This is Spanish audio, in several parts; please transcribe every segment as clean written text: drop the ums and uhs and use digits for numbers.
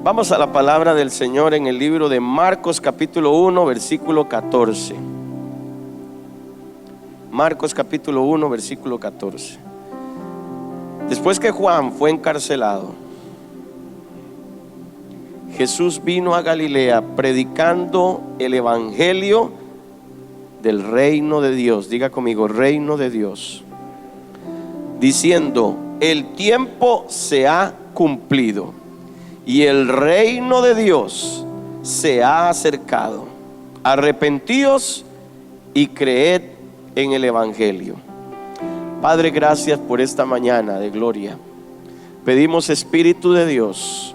Vamos a la palabra del Señor en el libro de Marcos capítulo 1 versículo 14. Marcos capítulo 1 versículo 14. Después que Juan fue encarcelado, Jesús vino a Galilea predicando el evangelio del reino de Dios. Diga conmigo, reino de Dios. Diciendo: el tiempo se ha cumplido y el reino de Dios se ha acercado. Arrepentíos y creed en el evangelio. Padre, gracias por esta mañana de gloria. Pedimos, Espíritu de Dios,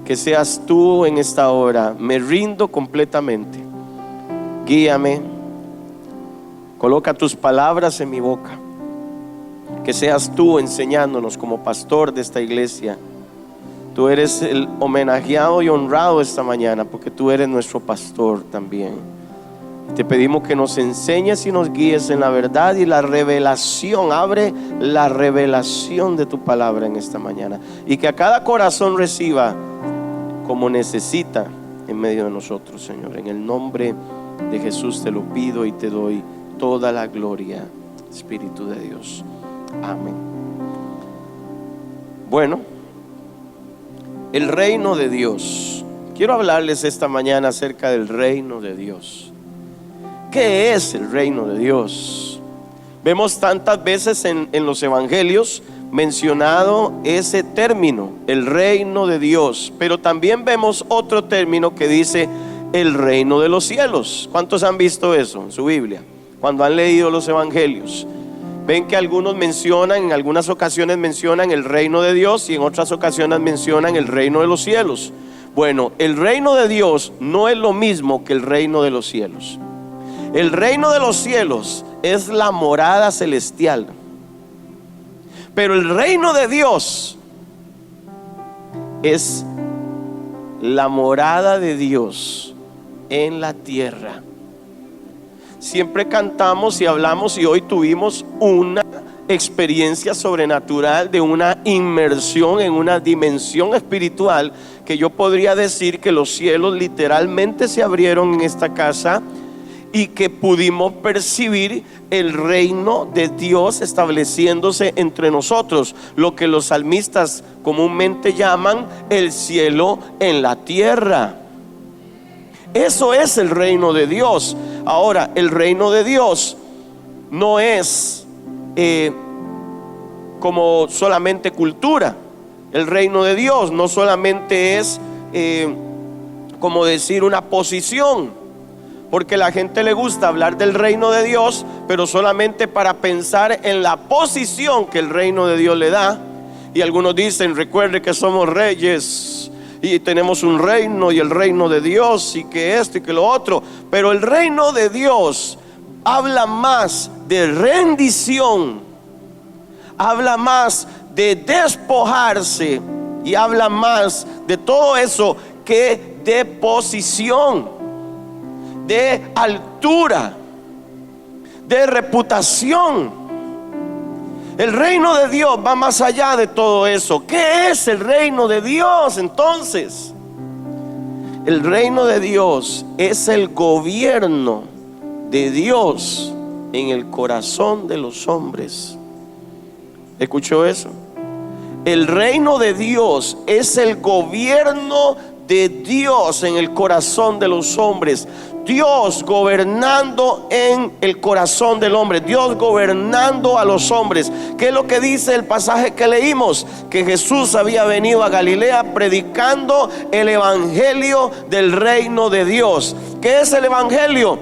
que seas tú en esta hora. Me rindo completamente. Guíame. Coloca tus palabras en mi boca. Que seas tú enseñándonos como pastor de esta iglesia. Tú eres el homenajeado y honrado esta mañana, porque tú eres nuestro pastor también. Te pedimos que nos enseñes y nos guíes en la verdad y la revelación. Abre la revelación de tu palabra en esta mañana, y que a cada corazón reciba como necesita en medio de nosotros, Señor. En el nombre de Jesús te lo pido y te doy toda la gloria, Espíritu de Dios. Amén. Bueno, el reino de Dios. Quiero hablarles esta mañana acerca del reino de Dios. ¿Qué es el reino de Dios? Vemos tantas veces en los evangelios mencionado ese término, el reino de Dios, pero también vemos otro término que dice el reino de los cielos. ¿Cuántos han visto eso en su Biblia? Cuando han leído los evangelios, ven que algunos mencionan, en algunas ocasiones mencionan el reino de Dios y en otras ocasiones mencionan el reino de los cielos. Bueno, el reino de Dios no es lo mismo que el reino de los cielos. El reino de los cielos es la morada celestial, pero el reino de Dios es la morada de Dios en la tierra. Siempre cantamos y hablamos, y hoy tuvimos una experiencia sobrenatural de una inmersión en una dimensión espiritual, que yo podría decir que los cielos literalmente se abrieron en esta casa, y que pudimos percibir el reino de Dios estableciéndose entre nosotros, lo que los salmistas comúnmente llaman el cielo en la tierra. Eso es el reino de Dios. Ahora, el reino de Dios no es como solamente cultura. El reino de Dios no solamente es como decir una posición, porque la gente le gusta hablar del reino de Dios, pero solamente para pensar en la posición que el reino de Dios le da. Y algunos dicen: recuerde que somos reyes y tenemos un reino, y el reino de Dios, y que esto y que lo otro. Pero el reino de Dios habla más de rendición, habla más de despojarse, y habla más de todo eso que de posición, de altura, de reputación. El reino de Dios va más allá de todo eso. ¿Qué es el reino de Dios entonces? El reino de Dios es el gobierno de Dios en el corazón de los hombres. ¿Escuchó eso? El reino de Dios es el gobierno de Dios en el corazón de los hombres. Dios gobernando en el corazón del hombre, Dios gobernando a los hombres. ¿Qué es lo que dice el pasaje que leímos? Que Jesús había venido a Galilea predicando el evangelio del reino de Dios. ¿Qué es el evangelio?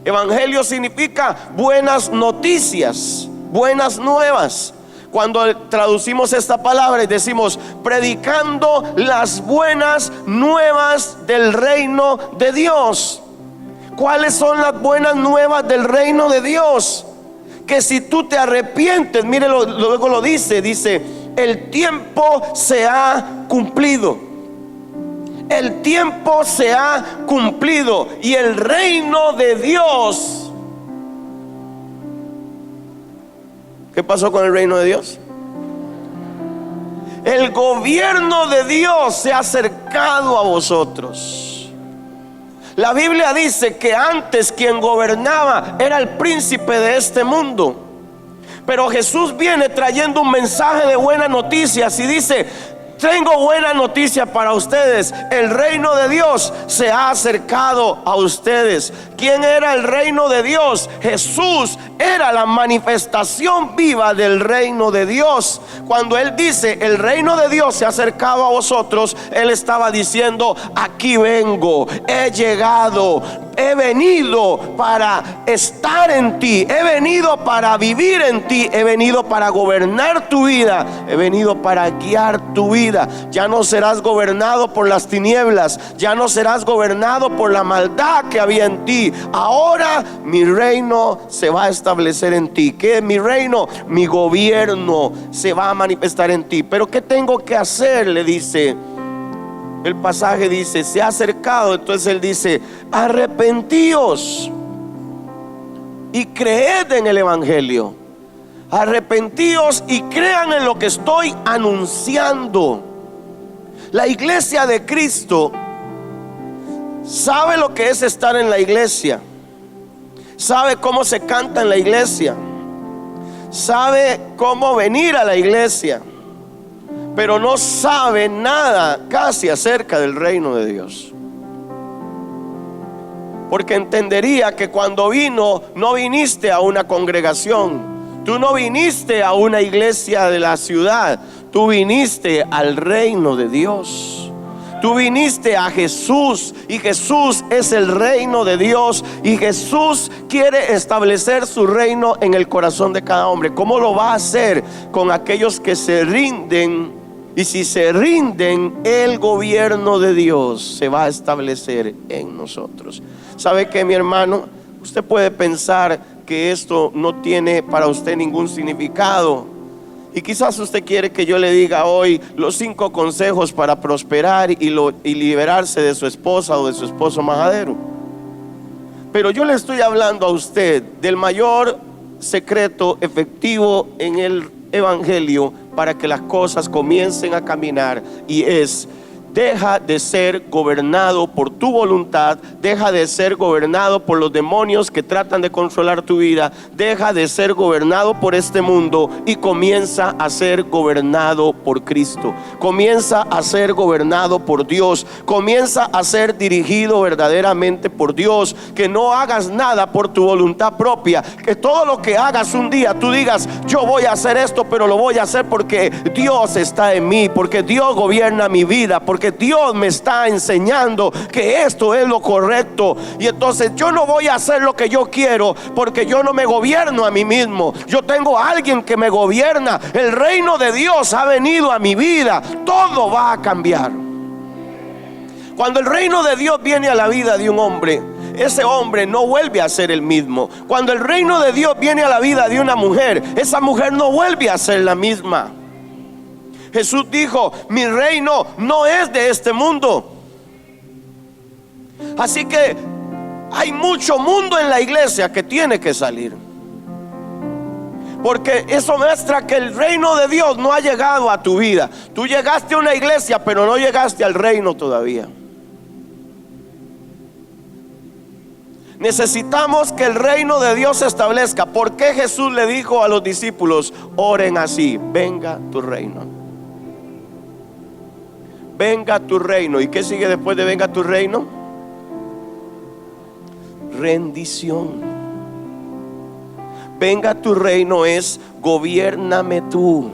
Evangelio significa buenas noticias, buenas nuevas. Cuando traducimos esta palabra y decimos predicando las buenas nuevas del reino de Dios. ¿Cuáles son las buenas nuevas del reino de Dios? Que si tú te arrepientes, mire, luego lo dice, el tiempo se ha cumplido. El tiempo se ha cumplido y el reino de Dios. ¿Qué pasó con el reino de Dios? El gobierno de Dios se ha acercado a vosotros. La Biblia dice que antes quien gobernaba era el príncipe de este mundo. Pero Jesús viene trayendo un mensaje de buenas noticias y dice: tengo buena noticia para ustedes. El reino de Dios se ha acercado a ustedes. ¿Quién era el reino de Dios? Jesús era la manifestación viva del reino de Dios. Cuando Él dice el reino de Dios se ha acercado a vosotros, Él estaba diciendo: aquí vengo, he llegado, he venido para estar en ti, he venido para vivir en ti, he venido para gobernar tu vida, he venido para guiar tu vida. Ya no serás gobernado por las tinieblas, ya no serás gobernado por la maldad que había en ti. Ahora mi reino se va a establecer en ti. ¿Qué es mi reino? Mi gobierno se va a manifestar en ti. Pero ¿qué tengo que hacer? Le dice el pasaje, dice: se ha acercado. Entonces Él dice: arrepentíos y creed en el evangelio. Arrepentíos y crean en lo que estoy anunciando. La iglesia de Cristo sabe lo que es estar en la iglesia, sabe cómo se canta en la iglesia, sabe cómo venir a la iglesia, pero no sabe nada casi acerca del reino de Dios. Porque entendería que cuando vino, no viniste a una congregación, tú no viniste a una iglesia de la ciudad, tú viniste al reino de Dios. Tú viniste a Jesús, y Jesús es el reino de Dios, y Jesús quiere establecer su reino en el corazón de cada hombre. ¿Cómo lo va a hacer? Con aquellos que se rinden. Y si se rinden, el gobierno de Dios se va a establecer en nosotros. ¿Sabe qué, mi hermano? Usted puede pensar que esto no tiene para usted ningún significado, y quizás usted quiere que yo le diga hoy los 5 consejos para prosperar y liberarse de su esposa o de su esposo majadero. Pero yo le estoy hablando a usted del mayor secreto efectivo en el evangelio para que las cosas comiencen a caminar, y es: deja de ser gobernado por tu voluntad, deja de ser gobernado por los demonios que tratan de controlar tu vida, deja de ser gobernado por este mundo y comienza a ser gobernado por Cristo. Comienza a ser gobernado por Dios, comienza a ser dirigido verdaderamente por Dios. Que no hagas nada por tu voluntad propia, que todo lo que hagas un día tú digas: yo voy a hacer esto, pero lo voy a hacer porque Dios está en mí, porque Dios gobierna mi vida, porque Dios me está enseñando que esto es lo correcto. Y entonces yo no voy a hacer lo que yo quiero, porque yo no me gobierno a mí mismo, yo tengo a alguien que me gobierna. El reino de Dios ha venido a mi vida, todo va a cambiar. Cuando el reino de Dios viene a la vida de un hombre, ese hombre no vuelve a ser el mismo. Cuando el reino de Dios viene a la vida de una mujer, esa mujer no vuelve a ser la misma. Jesús dijo: mi reino no es de este mundo. Así que hay mucho mundo en la iglesia que tiene que salir, porque eso muestra que el reino de Dios no ha llegado a tu vida. Tú llegaste a una iglesia, pero no llegaste al reino todavía. Necesitamos que el reino de Dios se establezca. ¿Por qué Jesús le dijo a los discípulos: oren así, venga tu reino? Venga tu reino. ¿Y qué sigue después de venga tu reino? Rendición. Venga tu reino es: gobiérname tú,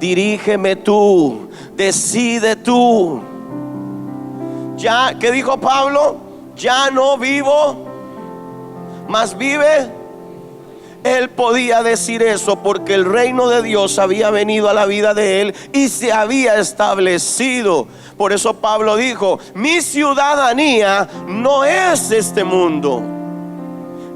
dirígeme tú, decide tú. Ya, ¿qué dijo Pablo? Ya no vivo, mas vive. Él podía decir eso porque el reino de Dios había venido a la vida de él y se había establecido. Por eso Pablo dijo: mi ciudadanía no es este mundo.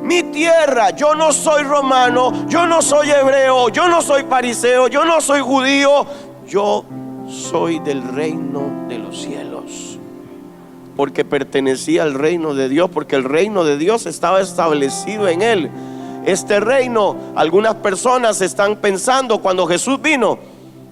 Mi tierra, yo no soy romano, yo no soy hebreo, yo no soy fariseo, yo no soy judío, yo soy del reino de los cielos. Porque pertenecía al reino de Dios, porque el reino de Dios estaba establecido en él. Este reino, algunas personas están pensando cuando Jesús vino,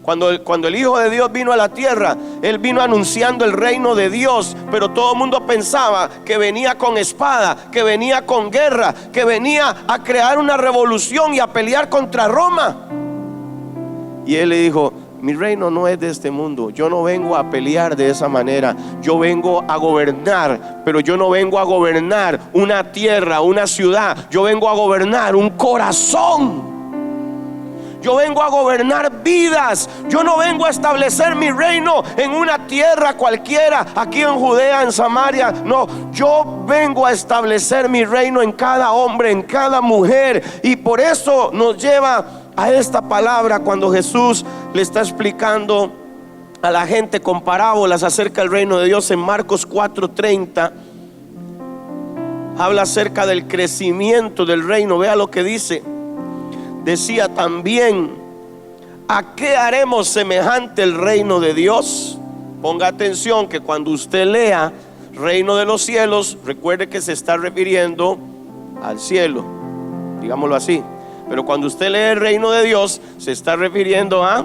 Cuando el Hijo de Dios vino a la tierra, Él vino anunciando el reino de Dios, pero todo el mundo pensaba que venía con espada, que venía con guerra, que venía a crear una revolución y a pelear contra Roma. Y Él le dijo: mi reino no es de este mundo. Yo no vengo a pelear de esa manera. Yo vengo a gobernar, pero yo no vengo a gobernar una tierra, una ciudad. Yo vengo a gobernar un corazón. Yo vengo a gobernar vidas. Yo no vengo a establecer mi reino en una tierra cualquiera, aquí en Judea, en Samaria. No, yo vengo a establecer mi reino en cada hombre, en cada mujer. Y por eso nos lleva a esta palabra cuando Jesús le está explicando a la gente con parábolas acerca del reino de Dios. En Marcos 4:30 habla acerca del crecimiento del reino. Vea lo que dice. Decía también: ¿a qué haremos semejante el reino de Dios? Ponga atención que cuando usted lea reino de los cielos, recuerde que se está refiriendo al cielo, digámoslo así. Pero cuando usted lee el reino de Dios, se está refiriendo a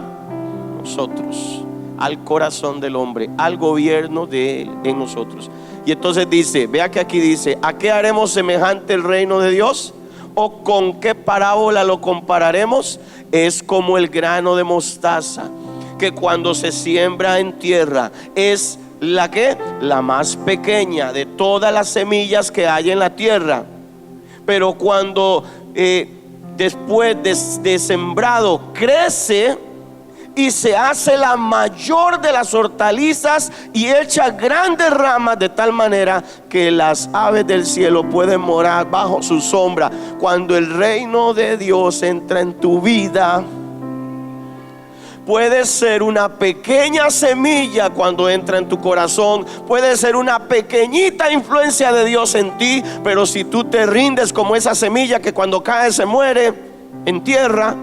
nosotros, al corazón del hombre, al gobierno de Él en nosotros. Y entonces dice, vea que aquí dice: ¿a qué haremos semejante el reino de Dios? ¿O con qué parábola lo compararemos? Es como el grano de mostaza, que cuando se siembra en tierra es la más pequeña de todas las semillas que hay en la tierra. Pero cuando después de sembrado crece y se hace la mayor de las hortalizas y echa grandes ramas, de tal manera que las aves del cielo pueden morar bajo su sombra. Cuando el reino de Dios entra en tu vida, puede ser una pequeña semilla cuando entra en tu corazón, puede ser una pequeñita influencia de Dios en ti, pero si tú te rindes como esa semilla que cuando cae se muere en tierra,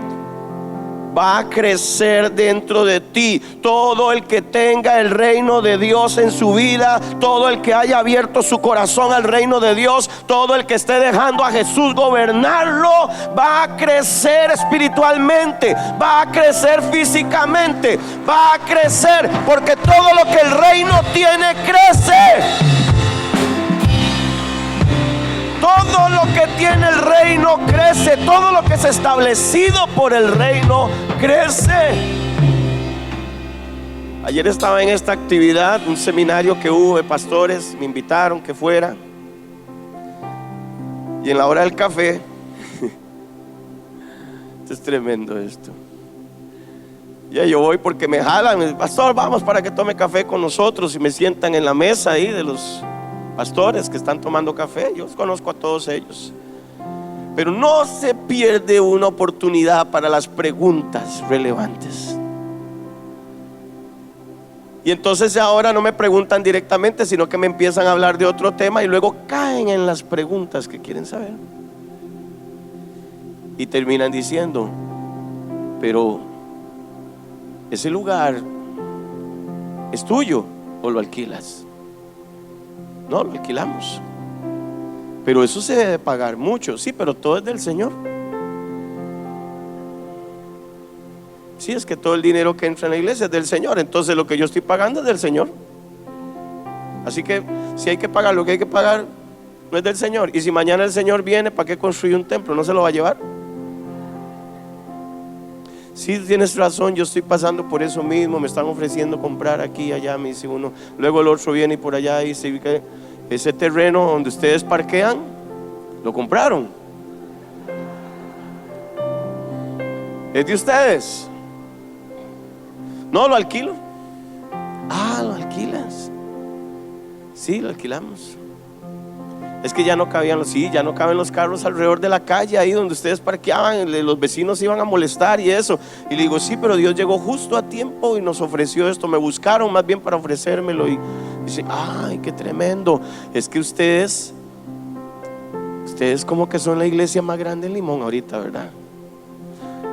va a crecer dentro de ti. Todo el que tenga el reino de Dios en su vida, todo el que haya abierto su corazón al reino de Dios, todo el que esté dejando a Jesús gobernarlo, va a crecer espiritualmente, va a crecer físicamente, va a crecer, porque todo lo que el reino tiene crece. Todo lo que tiene el reino crece. Todo lo que es establecido por el reino crece. Ayer estaba en esta actividad, un seminario que hubo de pastores, me invitaron que fuera. Y en la hora del café, esto es tremendo esto. Ya yo voy porque me jalan, me dicen: pastor, vamos para que tome café con nosotros. Y me sientan en la mesa ahí de los pastores que están tomando café. Yo los conozco a todos ellos. Pero no se pierde una oportunidad para las preguntas relevantes. Y entonces ahora no me preguntan directamente, sino que me empiezan a hablar de otro tema y luego caen en las preguntas que quieren saber. Y terminan diciendo: pero ese lugar es tuyo o lo alquilas. No, lo alquilamos. Pero eso se debe pagar mucho. Sí, pero todo es del Señor. Sí, es que todo el dinero que entra en la iglesia es del Señor. Entonces lo que yo estoy pagando es del Señor. Así que si hay que pagar lo que hay que pagar, no es del Señor. Y si mañana el Señor viene, ¿para qué construir un templo? ¿No se lo va a llevar? Sí, tienes razón, yo estoy pasando por eso mismo. Me están ofreciendo comprar aquí y allá, me dice uno. Luego el otro viene y por allá dice que ese terreno donde ustedes parquean, lo compraron. ¿Es de ustedes? No, lo alquilo. Ah, lo alquilas. Sí, lo alquilamos. Es que ya no cabían ya no caben los carros alrededor de la calle, ahí donde ustedes parqueaban, los vecinos iban a molestar y eso. Y le digo: sí, pero Dios llegó justo a tiempo y nos ofreció esto. Me buscaron más bien para ofrecérmelo. Y dice: ay, qué tremendo. Es que ustedes como que son la iglesia más grande en Limón ahorita, ¿verdad?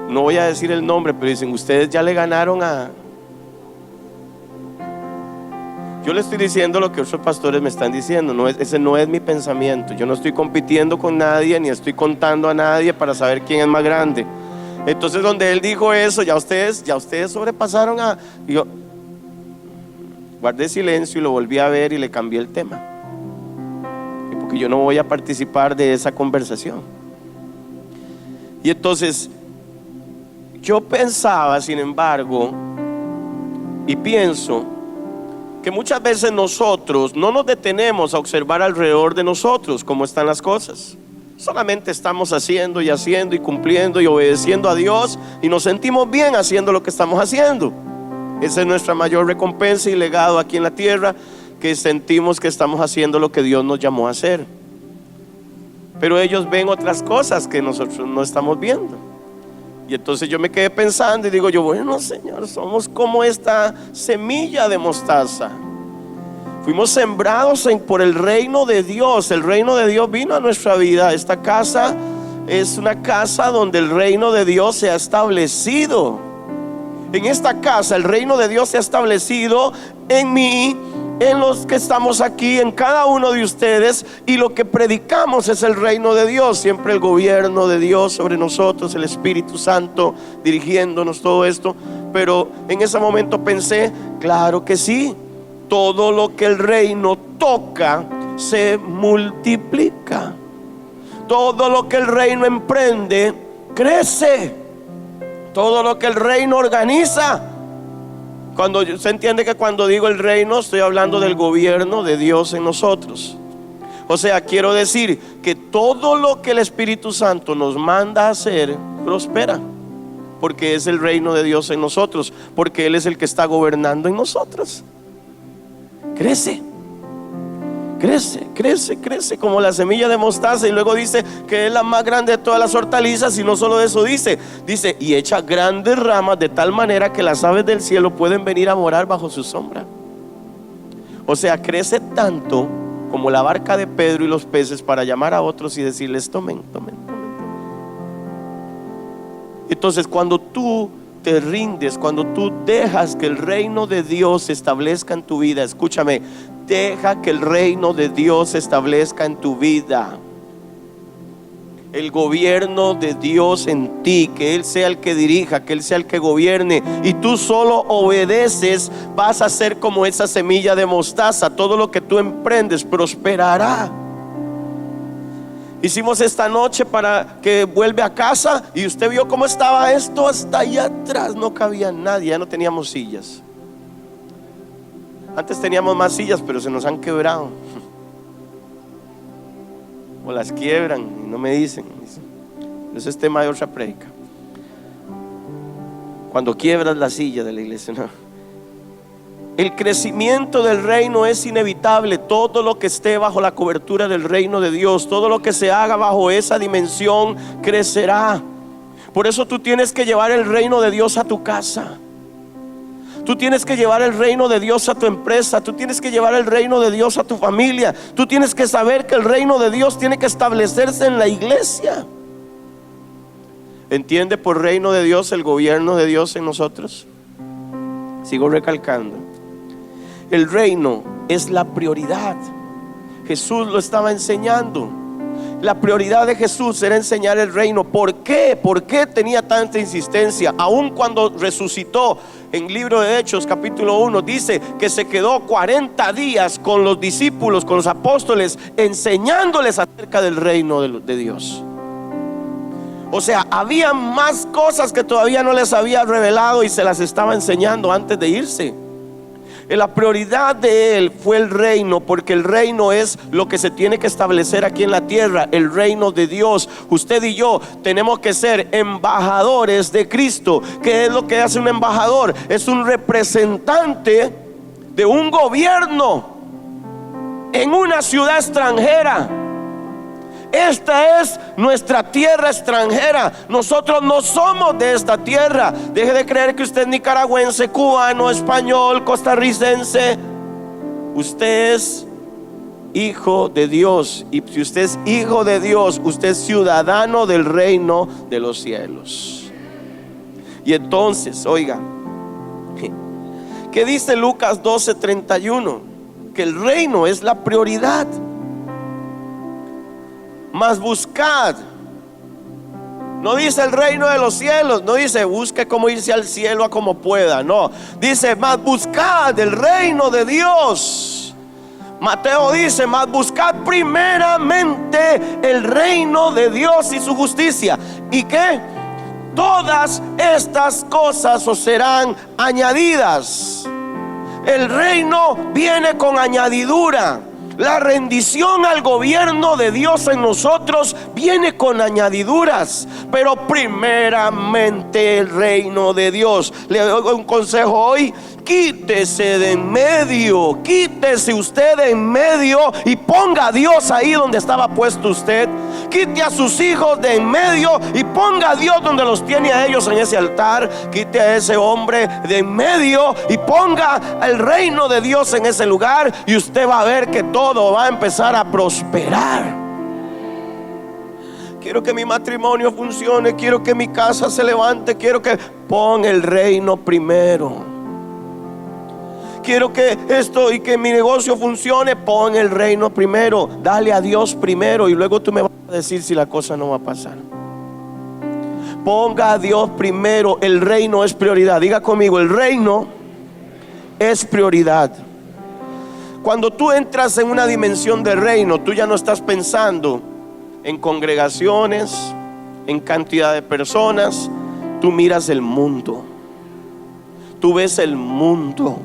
No voy a decir el nombre, pero dicen: ustedes ya le ganaron a... Yo le estoy diciendo lo que otros pastores me están diciendo. Ese no es mi pensamiento. Yo no estoy compitiendo con nadie, ni estoy contando a nadie para saber quién es más grande. Entonces donde él dijo eso, ya ustedes sobrepasaron a... Y yo guardé silencio y lo volví a ver y le cambié el tema, porque yo no voy a participar de esa conversación. Y entonces yo pensaba, sin embargo, y pienso que muchas veces nosotros no nos detenemos a observar alrededor de nosotros cómo están las cosas. Solamente estamos haciendo y cumpliendo y obedeciendo a Dios, y nos sentimos bien haciendo lo que estamos haciendo. Esa es nuestra mayor recompensa y legado aquí en la tierra, que sentimos que estamos haciendo lo que Dios nos llamó a hacer. Pero ellos ven otras cosas que nosotros no estamos viendo. Y entonces yo me quedé pensando y digo yo, bueno, Señor, somos como esta semilla de mostaza. Fuimos sembrados por el reino de Dios. El reino de Dios vino a nuestra vida. Esta casa es una casa donde el reino de Dios se ha establecido. En esta casa el reino de Dios se ha establecido en mí, en los que estamos aquí, en cada uno de ustedes. Y lo que predicamos es el reino de Dios. Siempre el gobierno de Dios sobre nosotros, el Espíritu Santo dirigiéndonos, todo esto. Pero en ese momento pensé, claro que sí, todo lo que el reino toca se multiplica. Todo lo que el reino emprende crece. Todo lo que el reino organiza. Cuando se entiende que cuando digo el reino, estoy hablando del gobierno de Dios en nosotros. O sea, quiero decir que todo lo que el Espíritu Santo nos manda a hacer prospera, porque es el reino de Dios en nosotros, porque Él es el que está gobernando en nosotros. Crece, crece, crece, crece como la semilla de mostaza. Y luego dice que es la más grande de todas las hortalizas. Y no solo eso, dice y echa grandes ramas, de tal manera que las aves del cielo pueden venir a morar bajo su sombra. O sea, crece tanto como la barca de Pedro y los peces, para llamar a otros y decirles: tomen, tomen, tomen, tomen. Entonces, cuando tú te rindes, cuando tú dejas que el reino de Dios se establezca en tu vida, escúchame, deja que el reino de Dios se establezca en tu vida. El gobierno de Dios en ti, que Él sea el que dirija, que Él sea el que gobierne, y tú solo obedeces, vas a ser como esa semilla de mostaza. Todo lo que tú emprendes prosperará. Hicimos esta noche para que vuelve a casa, y usted vio cómo estaba esto hasta allá atrás. No cabía nadie, ya no teníamos sillas. Antes teníamos más sillas, pero se nos han quebrado. O las quiebran y no me dicen. Eso es tema de otra prédica. Cuando quiebras la silla de la iglesia, no. El crecimiento del reino es inevitable. Todo lo que esté bajo la cobertura del reino de Dios, todo lo que se haga bajo esa dimensión, crecerá. Por eso tú tienes que llevar el reino de Dios a tu casa. Tú tienes que llevar el reino de Dios a tu empresa. Tú tienes que llevar el reino de Dios a tu familia. Tú tienes que saber que el reino de Dios tiene que establecerse en la iglesia. ¿Entiende por reino de Dios el gobierno de Dios en nosotros? Sigo recalcando. El reino es la prioridad. Jesús lo estaba enseñando. La prioridad de Jesús era enseñar el reino. ¿Por qué? ¿Por qué tenía tanta insistencia? Aun cuando resucitó, en el libro de Hechos capítulo 1 dice que se quedó 40 días con los discípulos, con los apóstoles, enseñándoles acerca del reino de Dios. O sea, había más cosas que todavía no les había revelado y se las estaba enseñando antes de irse. La prioridad de él fue el reino, porque el reino es lo que se tiene que establecer aquí en la tierra, el reino de Dios. Usted y yo tenemos que ser embajadores de Cristo. ¿Qué es lo que hace un embajador? Es un representante de un gobierno en una ciudad extranjera. Esta es nuestra tierra extranjera. Nosotros no somos de esta tierra. Deje de creer que usted es nicaragüense, cubano, español, costarricense. Usted es hijo de Dios. Y si usted es hijo de Dios, usted es ciudadano del reino de los cielos. Y entonces, oiga, ¿qué dice Lucas 12:31? Que el reino es la prioridad. Mas buscad No dice el reino de los cielos, no dice busque cómo irse al cielo a como pueda, no. Dice, más buscad el reino de Dios. Mateo dice, más buscad primeramente el reino de Dios y su justicia. ¿Y qué? Todas estas cosas os serán añadidas. El reino viene con añadidura. La rendición al gobierno de Dios en nosotros viene con añadiduras, pero primeramente el reino de Dios. Le doy un consejo hoy: quítese de en medio, quítese usted de en medio y ponga a Dios ahí donde estaba puesto usted. Quite a sus hijos de en medio y ponga a Dios donde los tiene a ellos en ese altar. Quite a ese hombre de en medio y ponga el reino de Dios en ese lugar, y usted va a ver que todo va a empezar a prosperar. Quiero que mi matrimonio funcione, quiero que mi casa se levante, quiero que pon el reino primero. Quiero que esto y que mi negocio funcione, pon el reino primero. Dale a Dios primero y luego tú me vas a decir si la cosa no va a pasar. Ponga a Dios primero. El reino es prioridad. Diga conmigo, el reino es prioridad. Cuando tú entras en una dimensión de reino, tú ya no estás pensando en congregaciones, en cantidad de personas. Tú miras el mundo. Tú ves el mundo.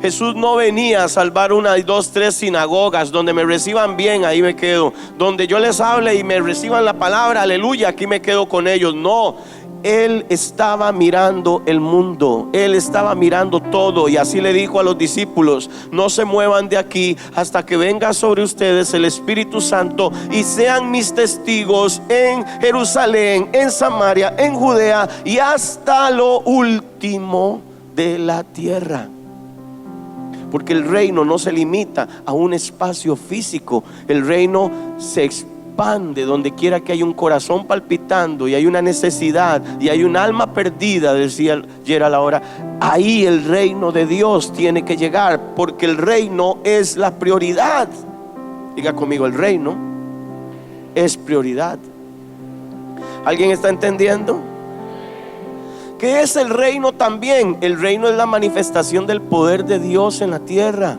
Jesús no venía a salvar 1, 2, 3 sinagogas. Donde me reciban bien, ahí me quedo. Donde yo les hable y me reciban la palabra, aleluya, aquí me quedo con ellos. No, Él estaba mirando el mundo. Él estaba mirando todo. Y así le dijo a los discípulos: no se muevan de aquí hasta que venga sobre ustedes el Espíritu Santo y sean mis testigos en Jerusalén, en Samaria, en Judea y hasta lo último de la tierra. Porque el reino no se limita a un espacio físico. El reino se expande donde quiera que hay un corazón palpitando y hay una necesidad y hay un alma perdida, decía ayer a la hora. Ahí el reino de Dios tiene que llegar, porque el reino es la prioridad. Diga conmigo, el reino es prioridad. ¿Alguien está entendiendo? ¿Qué es el reino también? El reino es la manifestación del poder de Dios en la tierra.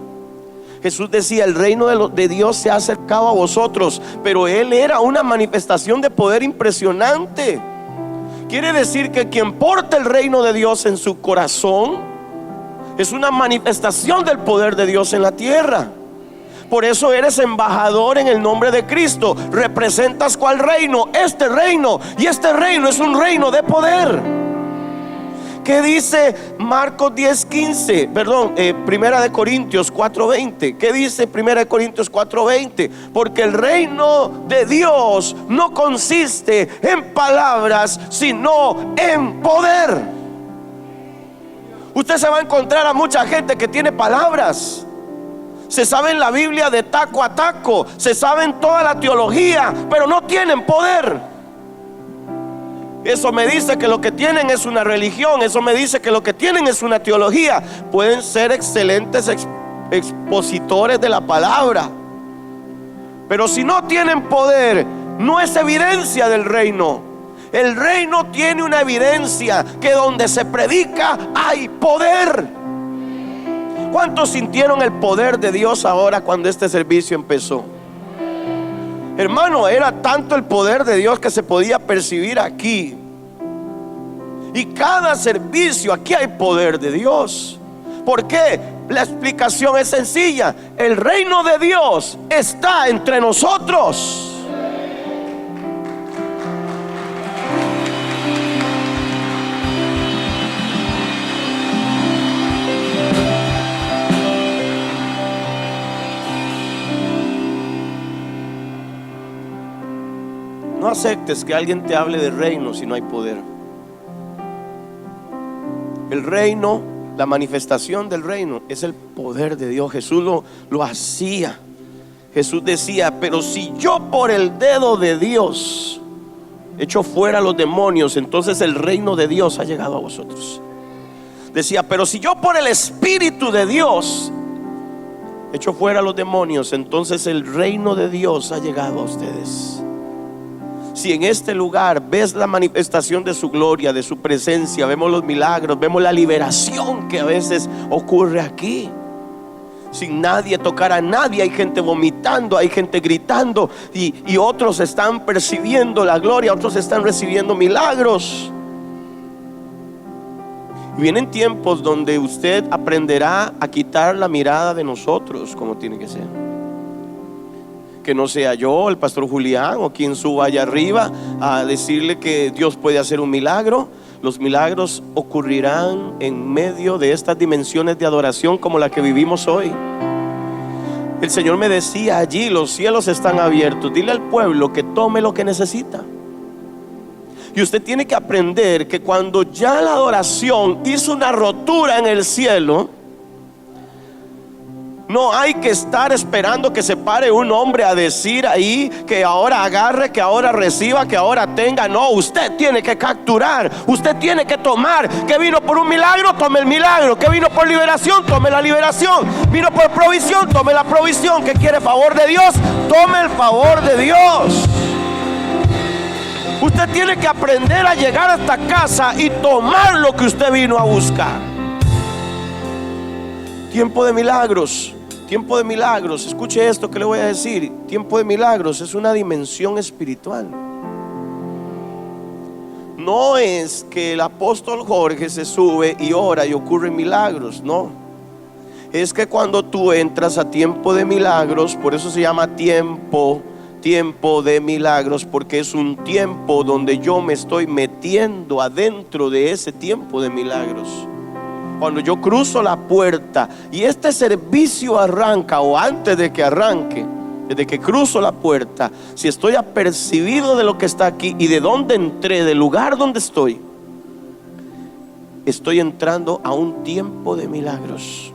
Jesús decía: el reino de Dios se ha acercado a vosotros. Pero Él era una manifestación de poder impresionante. Quiere decir que quien porta el reino de Dios en su corazón es una manifestación del poder de Dios en la tierra. Por eso eres embajador en el nombre de Cristo. ¿Representas cuál reino? Este reino. Y este reino es un reino de poder. ¿Qué dice Marcos 10:15? Primera de Corintios 4:20. ¿Qué dice Primera de Corintios 4:20? Porque el reino de Dios no consiste en palabras, sino en poder. Usted se va a encontrar a mucha gente que tiene palabras. Se saben la Biblia de taco a taco, se saben toda la teología, pero no tienen poder. Eso me dice que lo que tienen es una religión. Eso me dice que lo que tienen es una teología. Pueden ser excelentes expositores de la palabra, pero si no tienen poder, no es evidencia del reino. El reino tiene una evidencia, que donde se predica hay poder. ¿Cuántos sintieron el poder de Dios ahora cuando este servicio empezó? Hermano, era tanto el poder de Dios que se podía percibir aquí. Y cada servicio aquí hay poder de Dios. ¿Por qué? La explicación es sencilla: el reino de Dios está entre nosotros. No aceptes que alguien te hable de reino si no hay poder. El reino, la manifestación del reino, es el poder de Dios. Jesús lo hacía. Jesús decía: pero si yo por el dedo de Dios echo fuera a los demonios, entonces el reino de Dios ha llegado a vosotros. Decía: pero si yo por el Espíritu de Dios echo fuera a los demonios, entonces el reino de Dios ha llegado a ustedes. Si en este lugar ves la manifestación de su gloria, de su presencia, vemos los milagros, vemos la liberación que a veces ocurre aquí, sin nadie tocar a nadie, hay gente vomitando, hay gente gritando, y otros están percibiendo la gloria, otros están recibiendo milagros. Y vienen tiempos donde usted aprenderá a quitar la mirada de nosotros como tiene que ser. Que no sea yo, el pastor Julián, o quien suba allá arriba a decirle que Dios puede hacer un milagro. Los milagros ocurrirán en medio de estas dimensiones de adoración como la que vivimos hoy. El Señor me decía allí: los cielos están abiertos, dile al pueblo que tome lo que necesita. Y usted tiene que aprender que cuando ya la adoración hizo una rotura en el cielo, no hay que estar esperando que se pare un hombre a decir ahí que ahora agarre, que ahora reciba, que ahora tenga. No, usted tiene que capturar, usted tiene que tomar. Que vino por un milagro, tome el milagro. Que vino por liberación, tome la liberación. Vino por provisión, tome la provisión. Que quiere favor de Dios, tome el favor de Dios. Usted tiene que aprender a llegar a esta casa y tomar lo que usted vino a buscar. Tiempo de milagros, tiempo de milagros. Escuche esto que le voy a decir. Tiempo de milagros es una dimensión espiritual. No es que el apóstol Jorge se sube y ora y ocurren milagros, no. Es que cuando tú entras a tiempo de milagros, por eso se llama tiempo de milagros, porque es un tiempo donde yo me estoy metiendo adentro de ese tiempo de milagros. Cuando yo cruzo la puerta y este servicio arranca, o antes de que arranque, desde que cruzo la puerta, si estoy apercibido de lo que está aquí y de dónde entré, del lugar donde estoy entrando a un tiempo de milagros.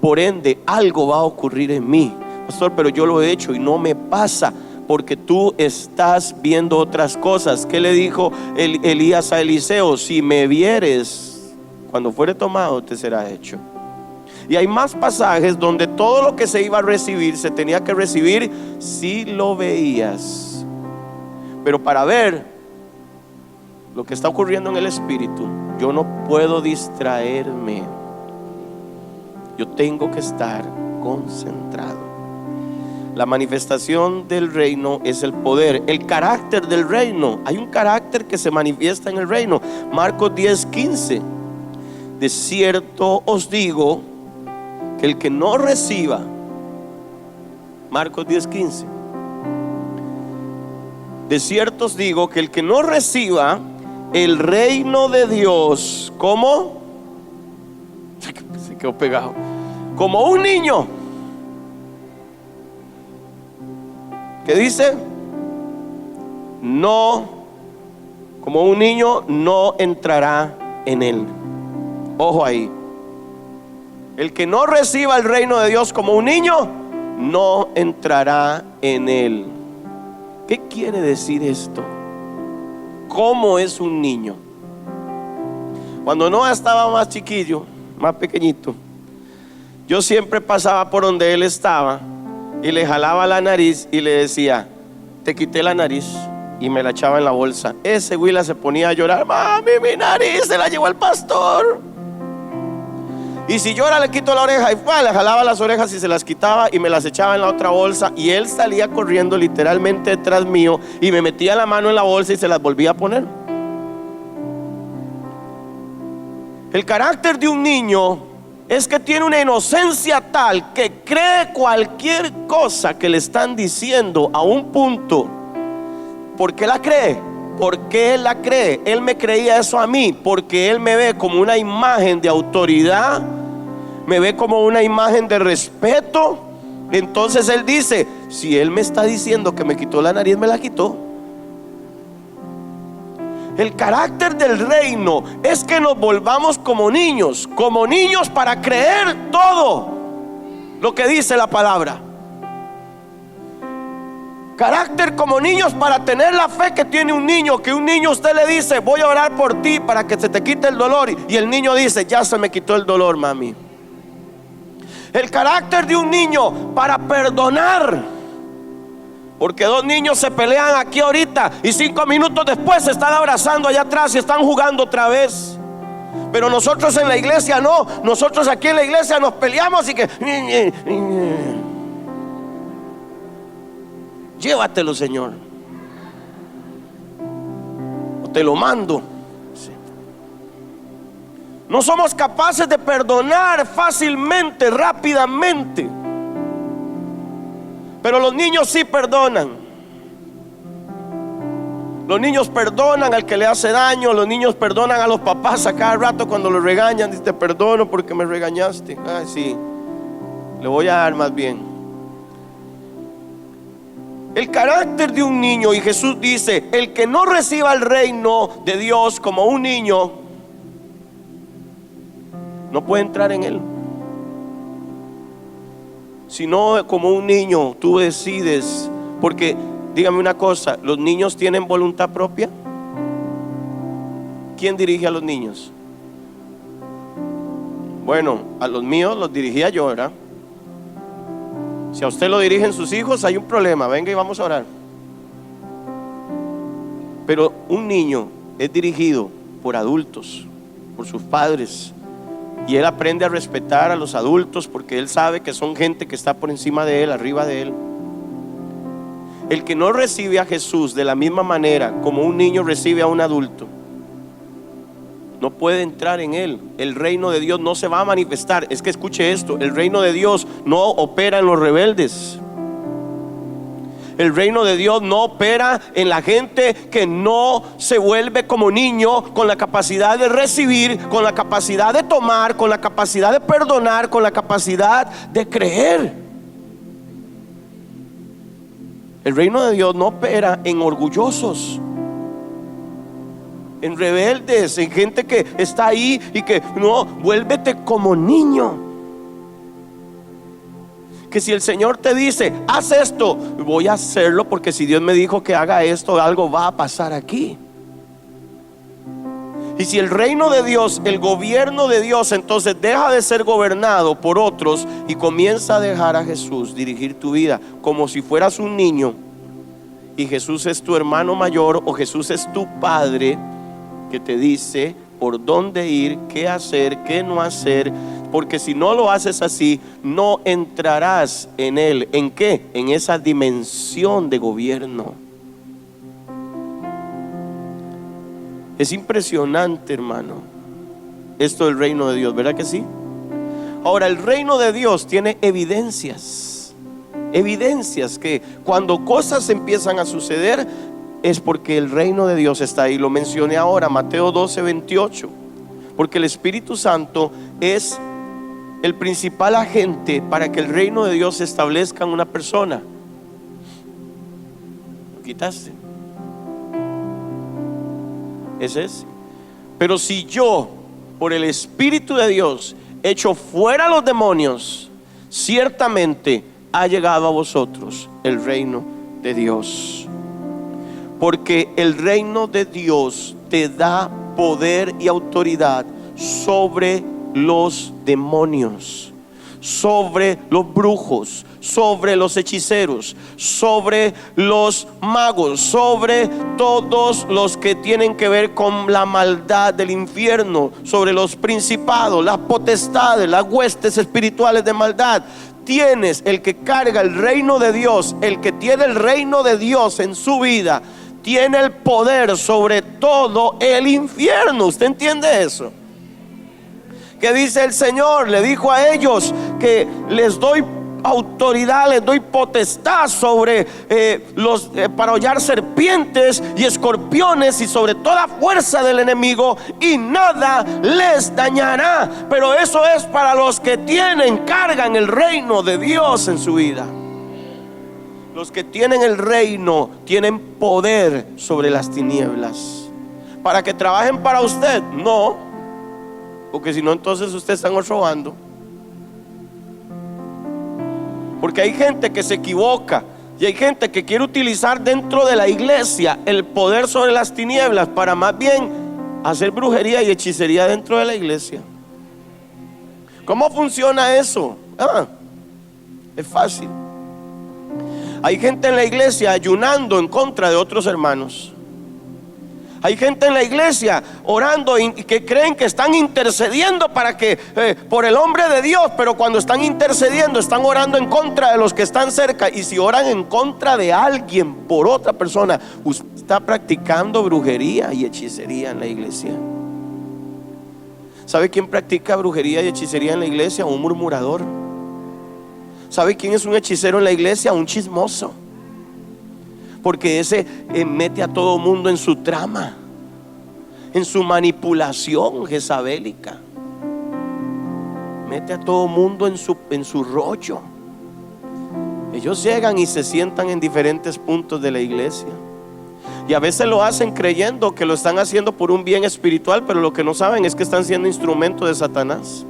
Por ende, algo va a ocurrir en mí. Pastor, pero yo lo he hecho y no me pasa, porque tú estás viendo otras cosas. ¿Qué le dijo Elías a Eliseo? Si me vieres, cuando fuere tomado te será hecho. Y hay más pasajes donde todo lo que se iba a recibir se tenía que recibir si lo veías. Pero para ver lo que está ocurriendo en el espíritu, yo no puedo distraerme. Yo tengo que estar concentrado. La manifestación del reino es el poder, el carácter del reino. Hay un carácter que se manifiesta en el reino. Marcos 10:15. De cierto os digo que el que no reciba, Marcos 10:15. De cierto os digo que el que no reciba el reino de Dios, ¿cómo? Se quedó pegado. Como un niño. ¿Qué dice? No, como un niño no entrará en él. Ojo ahí. El que no reciba el reino de Dios como un niño, no entrará en él. ¿Qué quiere decir esto? ¿Cómo es un niño? Cuando Noah estaba más chiquillo, más pequeñito, yo siempre pasaba por donde él estaba y le jalaba la nariz y le decía: te quité la nariz, y me la echaba en la bolsa. Ese Willa se ponía a llorar: mami, mi nariz se la llevó el pastor. Y si llora, le quito la oreja, y le jalaba las orejas y se las quitaba y me las echaba en la otra bolsa, y él salía corriendo literalmente detrás mío y me metía la mano en la bolsa y se las volvía a poner. El carácter de un niño es que tiene una inocencia tal que cree cualquier cosa que le están diciendo, a un punto. ¿Por qué la cree? Porque él la cree. Él me creía eso a mí porque él me ve como una imagen de autoridad, me ve como una imagen de respeto. Entonces él dice: si él me está diciendo que me quitó la nariz, me la quitó. El carácter del reino es que nos volvamos como niños para creer todo lo que dice la palabra. Carácter como niños para tener la fe que tiene un niño. Que un niño, usted le dice: voy a orar por ti para que se te quite el dolor, y el niño dice: ya se me quitó el dolor, mami. El carácter de un niño para perdonar. Porque dos niños se pelean aquí ahorita y 5 minutos después se están abrazando allá atrás y están jugando otra vez. Pero nosotros en la iglesia no. Nosotros aquí en la iglesia nos peleamos y que llévatelo, Señor, o te lo mando. Sí. No somos capaces de perdonar fácilmente, rápidamente. Pero los niños sí perdonan. Los niños perdonan al que le hace daño. Los niños perdonan a los papás a cada rato cuando los regañan. Dice: te perdono porque me regañaste. Ay, sí, le voy a dar más bien. El carácter de un niño, y Jesús dice: el que no reciba el reino de Dios como un niño, no puede entrar en él. Si no, como un niño, tú decides. Porque dígame una cosa, ¿los niños tienen voluntad propia? ¿Quién dirige a los niños? Bueno, a los míos los dirigía yo, ¿verdad? Si a usted lo dirigen sus hijos, hay un problema. Venga y vamos a orar. Pero un niño es dirigido por adultos, por sus padres. Y él aprende a respetar a los adultos porque él sabe que son gente que está por encima de él, arriba de él. El que no recibe a Jesús de la misma manera como un niño recibe a un adulto, no puede entrar en él. El reino de Dios no se va a manifestar. Es que escuche esto: el reino de Dios no opera en los rebeldes. El reino de Dios no opera en la gente que no se vuelve como niño, con la capacidad de recibir, con la capacidad de tomar, con la capacidad de perdonar, con la capacidad de creer. El reino de Dios no opera en orgullosos, en rebeldes, en gente que está ahí y que no, vuélvete como niño. Que si el Señor te dice: haz esto, voy a hacerlo, porque si Dios me dijo que haga esto, algo va a pasar aquí. Y si el reino de Dios, el gobierno de Dios, entonces deja de ser gobernado por otros y comienza a dejar a Jesús dirigir tu vida, como si fueras un niño y Jesús es tu hermano mayor, o Jesús es tu padre que te dice por dónde ir, qué hacer, qué no hacer. Porque si no lo haces así, no entrarás en él. ¿En qué? En esa dimensión de gobierno. Es impresionante, hermano, esto del reino de Dios, ¿verdad que sí? Ahora, el reino de Dios tiene evidencias que cuando cosas empiezan a suceder es porque el reino de Dios está ahí. Lo mencioné ahora, Mateo 12:28, porque el Espíritu Santo es el principal agente para que el reino de Dios se establezca en una persona. ¿Lo quitaste? Es ese. Pero si yo, por el Espíritu de Dios, echo fuera los demonios, ciertamente ha llegado a vosotros el reino de Dios. Porque el reino de Dios te da poder y autoridad sobre los demonios, sobre los brujos, sobre los hechiceros, sobre los magos, sobre todos los que tienen que ver con la maldad del infierno, sobre los principados, las potestades, las huestes espirituales de maldad. Tienes el que carga el reino de Dios, el que tiene el reino de Dios en su vida, tiene el poder sobre todo el infierno. ¿Usted entiende eso? Que dice el Señor, le dijo a ellos que les doy autoridad, les doy potestad sobre para hollar serpientes y escorpiones y sobre toda fuerza del enemigo, y nada les dañará. Pero eso es para los que cargan el reino de Dios en su vida. Los que tienen el reino tienen poder sobre las tinieblas. ¿Para que trabajen para usted? No, porque si no, entonces usted está robando. Porque hay gente que se equivoca y hay gente que quiere utilizar dentro de la iglesia el poder sobre las tinieblas para más bien hacer brujería y hechicería dentro de la iglesia. ¿Cómo funciona eso? Es fácil. Hay gente en la iglesia ayunando en contra de otros hermanos. Hay gente en la iglesia orando y que creen que están intercediendo para que por el hombre de Dios, pero cuando están intercediendo están orando en contra de los que están cerca. Y si oran en contra de alguien por otra persona, usted está practicando brujería y hechicería en la iglesia. ¿Sabe quién practica brujería y hechicería en la iglesia? Un murmurador. ¿Sabe quién es un hechicero en la iglesia? Un chismoso. Porque ese mete a todo mundo en su trama, en su manipulación jezabélica. Mete a todo mundo en su rollo. Ellos llegan y se sientan en diferentes puntos de la iglesia. Y a veces lo hacen creyendo que lo están haciendo por un bien espiritual, pero lo que no saben es que están siendo instrumento de Satanás.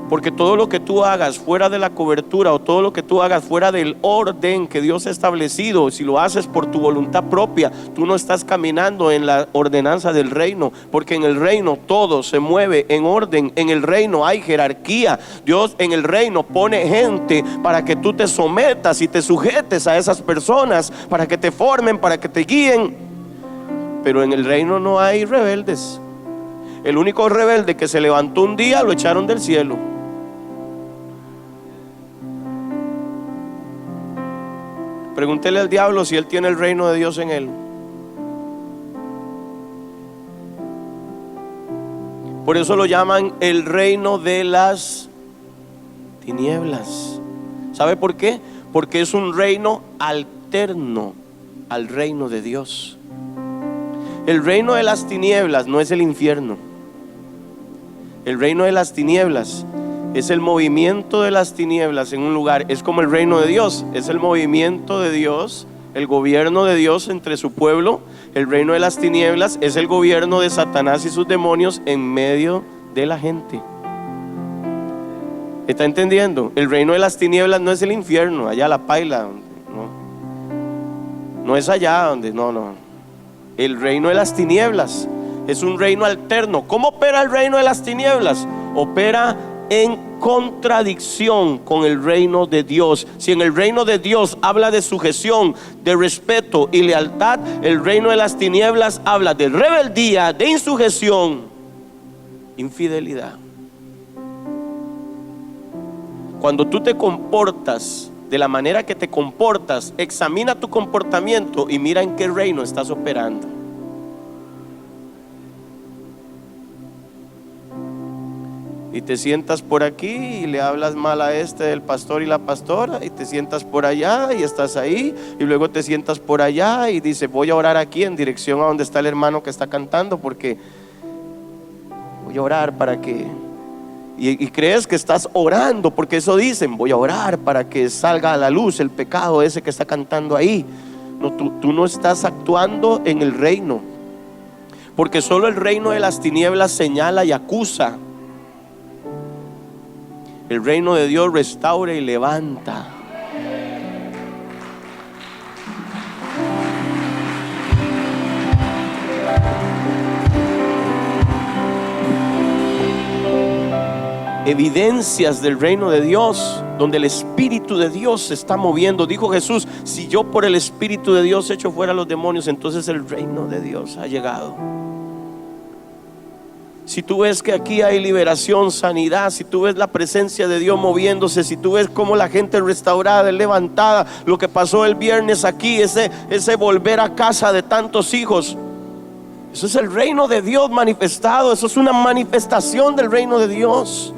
Porque todo lo que tú hagas fuera de la cobertura, o todo lo que tú hagas fuera del orden que Dios ha establecido, si lo haces por tu voluntad propia, tú no estás caminando en la ordenanza del reino. Porque en el reino todo se mueve en orden. En el reino hay jerarquía. Dios en el reino pone gente para que tú te sometas y te sujetes a esas personas, para que te formen, para que te guíen. Pero en el reino no hay rebeldes. El único rebelde que se levantó un día lo echaron del cielo. Pregúntele al diablo si él tiene el reino de Dios en él. Por eso lo llaman el reino de las tinieblas. ¿Sabe por qué? Porque es un reino alterno al reino de Dios. El reino de las tinieblas no es el infierno. El reino de las tinieblas es el movimiento de las tinieblas en un lugar. Es como el reino de Dios, es el movimiento de Dios, el gobierno de Dios entre su pueblo. El reino de las tinieblas es el gobierno de Satanás y sus demonios en medio de la gente. ¿Está entendiendo? El reino de las tinieblas no es el infierno, allá la paila, no es allá donde, no. El reino de las tinieblas es un reino alterno. ¿Cómo opera el reino de las tinieblas? Opera en contradicción con el reino de Dios. Si en el reino de Dios habla de sujeción, de respeto y lealtad, el reino de las tinieblas habla de rebeldía, de insujeción, infidelidad. Cuando tú te comportas de la manera que te comportas, examina tu comportamiento y mira en qué reino estás operando. Y te sientas por aquí y le hablas mal a del pastor y la pastora, y te sientas por allá y estás ahí, y luego te sientas por allá y dices: voy a orar aquí en dirección a donde está el hermano que está cantando, porque voy a orar para que... Y crees que estás orando, porque eso dicen: voy a orar para que salga a la luz el pecado ese que está cantando ahí. No, tú no estás actuando en el reino, porque solo el reino de las tinieblas señala y acusa. El reino de Dios restaura y levanta. Evidencias del reino de Dios, donde el Espíritu de Dios se está moviendo. Dijo Jesús: si yo por el Espíritu de Dios echo fuera a los demonios, entonces el reino de Dios ha llegado. Si tú ves que aquí hay liberación, sanidad, si tú ves la presencia de Dios moviéndose, si tú ves cómo la gente es restaurada, es levantada, lo que pasó el viernes aquí, ese volver a casa de tantos hijos, eso es el reino de Dios manifestado. Eso es una manifestación del reino de Dios.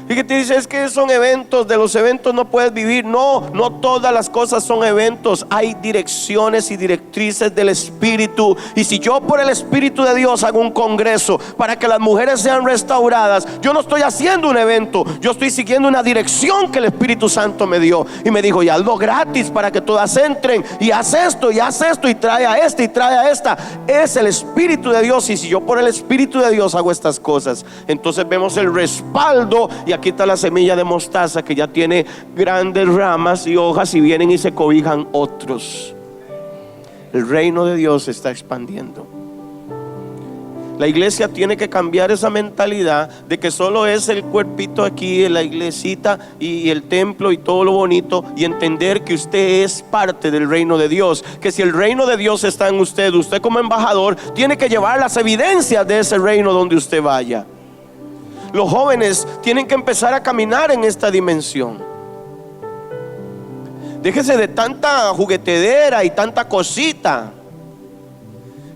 Y que te dice: es que son eventos, de los eventos no puedes vivir. No todas las cosas son eventos. Hay direcciones y directrices del Espíritu. Y si yo por el Espíritu de Dios hago un congreso para que las mujeres sean restauradas, yo no estoy haciendo un evento, yo estoy siguiendo una dirección que el Espíritu Santo me dio. Y me dijo: y hazlo gratis para que todas entren, y haz esto, y trae a esta, y trae a esta. Es el Espíritu de Dios. Y si yo por el Espíritu de Dios hago estas cosas, entonces vemos el respaldo. Y aquí está la semilla de mostaza, que ya tiene grandes ramas y hojas, y vienen y se cobijan otros. El reino de Dios se está expandiendo. La iglesia tiene que cambiar esa mentalidad de que solo es el cuerpito aquí, la iglesita y el templo y todo lo bonito, y entender que usted es parte del reino de Dios. Que si el reino de Dios está en usted, usted como embajador tiene que llevar las evidencias de ese reino donde usted vaya. Los jóvenes tienen que empezar a caminar en esta dimensión. Déjese de tanta juguetedera y tanta cosita.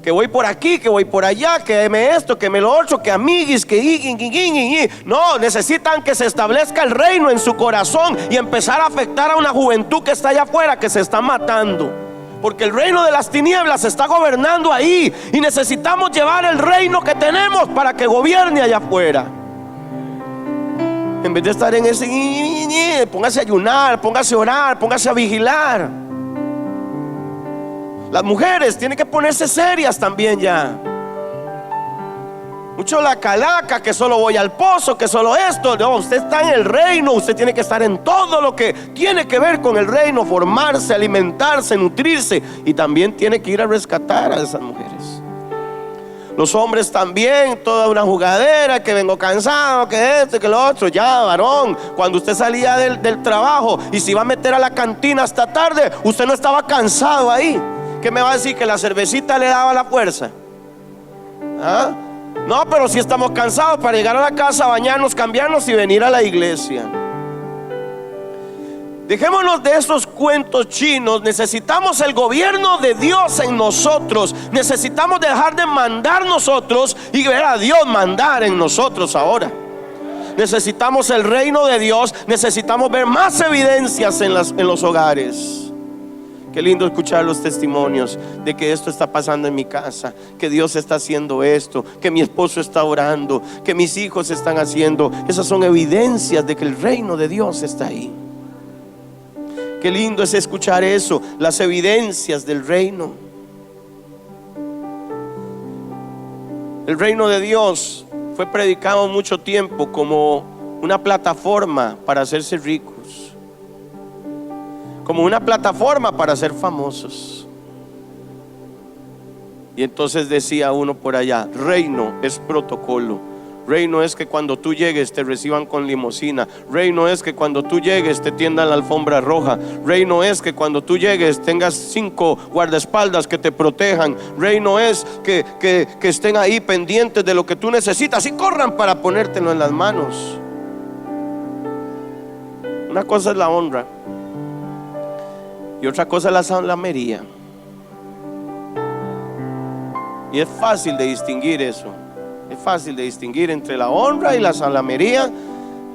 Que voy por aquí, que voy por allá, que me esto, que me lo otro, que amiguis, que no, necesitan que se establezca el reino en su corazón y empezar a afectar a una juventud que está allá afuera, que se está matando. Porque el reino de las tinieblas se está gobernando ahí y necesitamos llevar el reino que tenemos para que gobierne allá afuera. En vez de estar en ese, póngase a ayunar, póngase a orar, póngase a vigilar. Las mujeres tienen que ponerse serias también ya. Mucho la calaca, que solo voy al pozo, que solo esto. No, usted está en el reino, usted tiene que estar en todo lo que tiene que ver con el reino, formarse, alimentarse, nutrirse, y también tiene que ir a rescatar a esas mujeres. Los hombres también, toda una jugadera, que vengo cansado, que esto, que lo otro. Ya, varón, cuando usted salía del trabajo y se iba a meter a la cantina hasta tarde, usted no estaba cansado ahí. ¿Qué me va a decir? ¿Que la cervecita le daba la fuerza? ¿Ah? No, pero si estamos cansados para llegar a la casa, bañarnos, cambiarnos y venir a la iglesia. Dejémonos de esos cuentos chinos. Necesitamos el gobierno de Dios en nosotros. Necesitamos dejar de mandar nosotros y ver a Dios mandar en nosotros ahora. Necesitamos el reino de Dios. Necesitamos ver más evidencias en los hogares. Qué lindo escuchar los testimonios de que esto está pasando en mi casa, que Dios está haciendo esto, que mi esposo está orando, que mis hijos están haciendo. Esas son evidencias de que el reino de Dios está ahí. Qué lindo es escuchar eso, las evidencias del reino. El reino de Dios fue predicado mucho tiempo como una plataforma para hacerse ricos, como una plataforma para ser famosos. Y entonces decía uno por allá: reino es protocolo. Reino es que cuando tú llegues te reciban con limusina. Reino es que cuando tú llegues te tiendan la alfombra roja. Reino es que cuando tú llegues tengas 5 guardaespaldas que te protejan. Reino es que estén ahí pendientes de lo que tú necesitas y corran para ponértelo en las manos. Una cosa es la honra y otra cosa es la salamería. Y es fácil de distinguir eso. Es fácil de distinguir entre la honra y la salamería,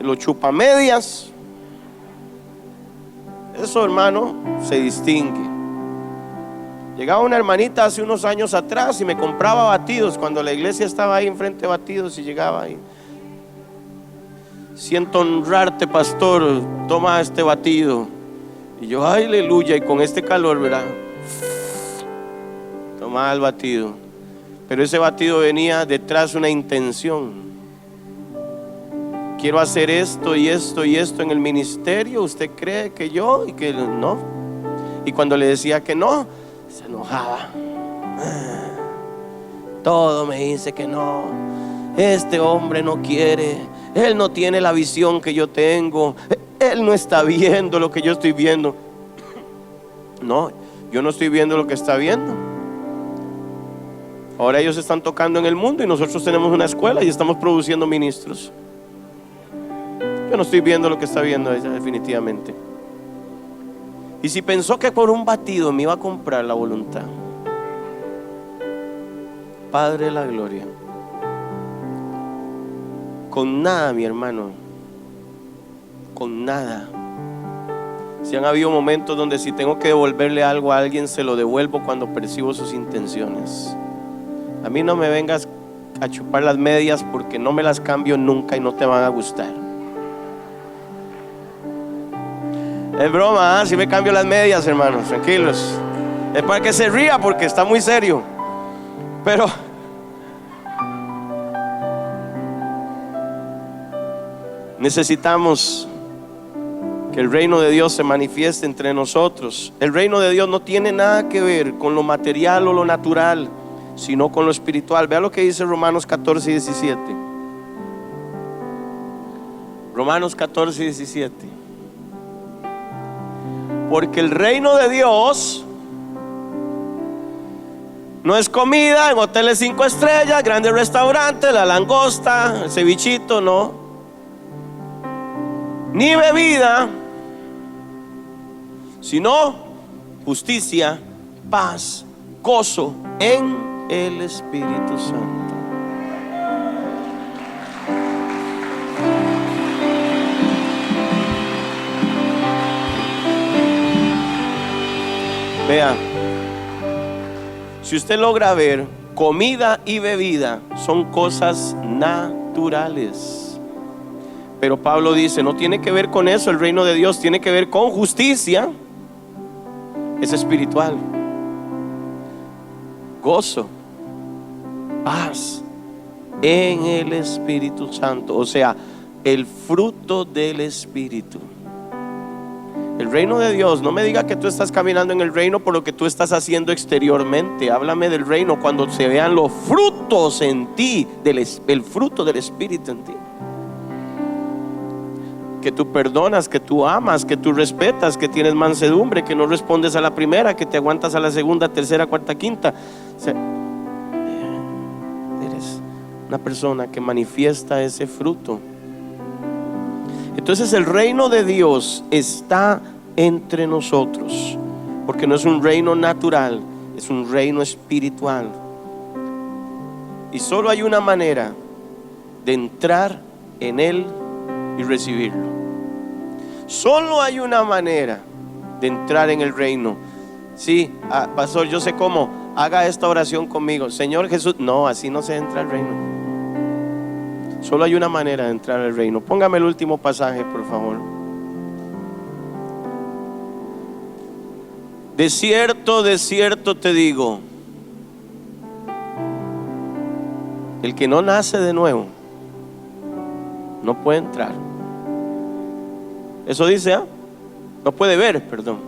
los chupamedias. Eso, hermano, se distingue. Llegaba una hermanita hace unos años atrás y me compraba batidos cuando la iglesia estaba ahí enfrente de Batidos, y llegaba ahí: siento honrarte, pastor, toma este batido. Y yo, ay, aleluya, y con este calor, ¿verdad? Tomaba el batido. Pero ese batido venía detrás de una intención. Quiero hacer esto y esto y esto en el ministerio. ¿Usted cree que yo? Y que no. Y cuando le decía que no, se enojaba. Todo me dice que no. Este hombre no quiere. Él no tiene la visión que yo tengo. Él no está viendo lo que yo estoy viendo. No, yo no estoy viendo lo que está viendo. Ahora ellos están tocando en el mundo y nosotros tenemos una escuela y estamos produciendo ministros. Yo no estoy viendo lo que está viendo ella, definitivamente. Y si pensó que por un batido me iba a comprar la voluntad, Padre de la gloria, con nada, mi hermano, con nada. Si han habido momentos donde si tengo que devolverle algo a alguien, se lo devuelvo cuando percibo sus intenciones. A mí no me vengas a chupar las medias, porque no me las cambio nunca y no te van a gustar. Es broma, ¿eh? Si me cambio las medias, hermanos, tranquilos. Es para que se ría, porque está muy serio. Pero necesitamos que el reino de Dios se manifieste entre nosotros. El reino de Dios no tiene nada que ver con lo material o lo natural. sino con lo espiritual. Vea lo que dice Romanos 14 y 17. Romanos 14 y 17. Porque el reino de Dios no es comida en hoteles 5 estrellas, grandes restaurantes, la langosta, el cevichito, no. Ni bebida, sino justicia, paz, gozo en el Espíritu Santo. Vea, si usted logra ver, comida y bebida son cosas naturales. Pero Pablo dice, no tiene que ver con eso el reino de Dios, tiene que ver con justicia. Es espiritual. Gozo, paz en el Espíritu Santo. O sea, el fruto del Espíritu. El reino de Dios, no me diga que tú estás caminando en el reino por lo que tú estás haciendo exteriormente. Háblame del reino cuando se vean los frutos en ti, el fruto del Espíritu en ti. Que tú perdonas, que tú amas, que tú respetas, que tienes mansedumbre, que no respondes a la primera, que te aguantas a la segunda, tercera, cuarta, quinta. O sea, eres una persona que manifiesta ese fruto. Entonces el reino de Dios está entre nosotros, porque no es un reino natural, es un reino espiritual. Y solo hay una manera de entrar en él y recibirlo. Solo hay una manera de entrar en el reino. Sí, pastor, yo sé cómo. Haga esta oración conmigo. Señor Jesús. No, así no se entra al reino. Solo hay una manera de entrar al reino. Póngame el último pasaje, por favor. De cierto te digo, el que no nace de nuevo no puede entrar. Eso dice, no puede ver, perdón.